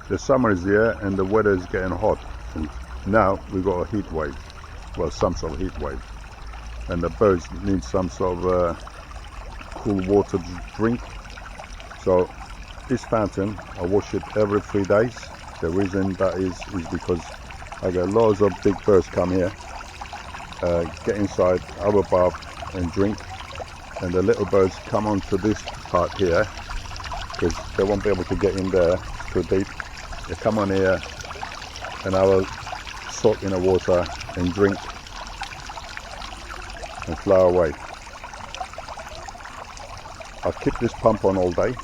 The summer is here and the weather is getting hot, and now we've got a heat wave, well, some sort of heat wave, and the birds need some sort of cool water to drink. So this fountain, I wash it every 3 days. The reason that is because I get loads of big birds come here, get inside, have a bath and drink, and the little birds come onto this part here because they won't be able to get in there too deep. They come on here and I will soak in the water and drink and fly away. I'll keep this pump on all day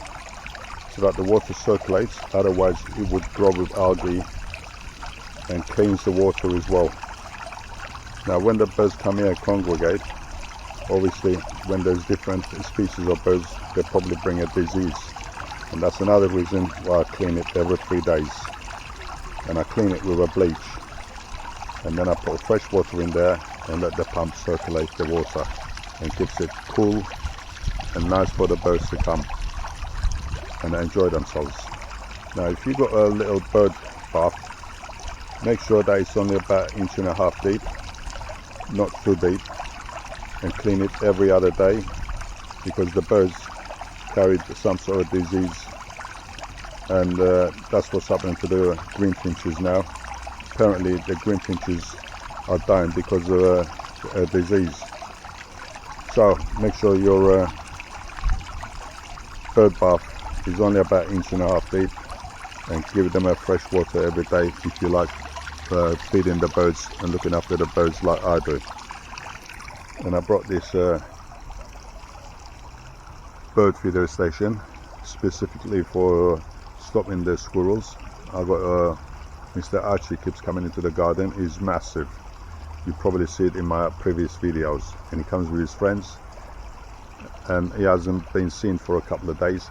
so that the water circulates, otherwise it would grow with algae and cleans the water as well. Now when the birds come here and congregate, obviously when there's different species of birds, they probably bring a disease. And that's another reason why I clean it every 3 days. And I clean it with a bleach. And then I put fresh water in there and let the pump circulate the water and keeps it cool and nice for the birds to come and enjoy themselves. Now if you've got a little bird bath, make sure that it's only about 1.5 inches deep, not too deep, and clean it every other day because the birds carried some sort of disease, and that's what's happening to the greenfinches now. Apparently the greenfinches are dying because of a disease. So make sure your bird bath is only about 1.5 inches deep, and give them a fresh water every day if you like feeding the birds and looking after the birds like I do. And I brought this bird feeder station specifically for stopping the squirrels. I got Mr. Archie keeps coming into the garden. He's massive. You probably see it in my previous videos, and he comes with his friends, and he hasn't been seen for a couple of days,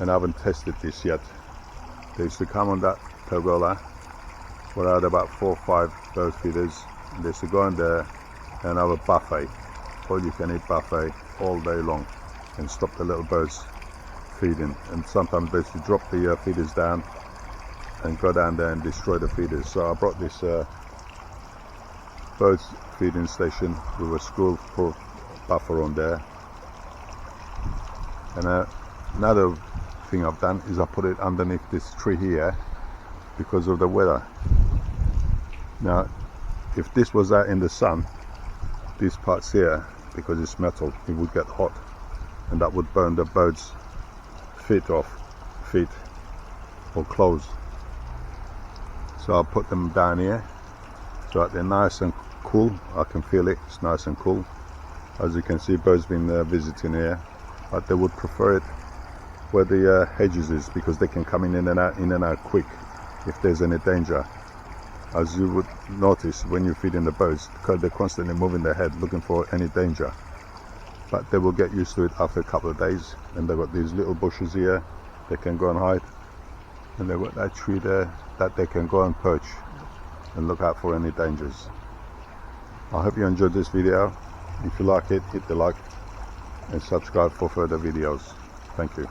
and I haven't tested this yet. They used to come on that pergola where I had about 4 or 5 bird feeders. They used to go in there and have a buffet, all you can eat buffet all day long, and stop the little birds feeding. And sometimes they used to drop the feeders down and go down there and destroy the feeders. So I brought this birds feeding station with a school-proof buffer on there. And another thing I've done is I put it underneath this tree here because of the weather. Now if this was out in the sun, these parts here, because it's metal, it would get hot, and that would burn the birds' feet or clothes. So I'll put them down here so that they're nice and cool. I can feel it, it's nice and cool. As you can see, birds been visiting here, but they would prefer it where the hedges is, because they can come in and out quick if there's any danger. As you would notice when you're feeding the birds, because they're constantly moving their head looking for any danger. But they will get used to it after a couple of days, and they've got these little bushes here they can go and hide, and they've got that tree there that they can go and perch and look out for any dangers. I hope you enjoyed this video. If you like it, hit the like and subscribe for further videos. Thank you.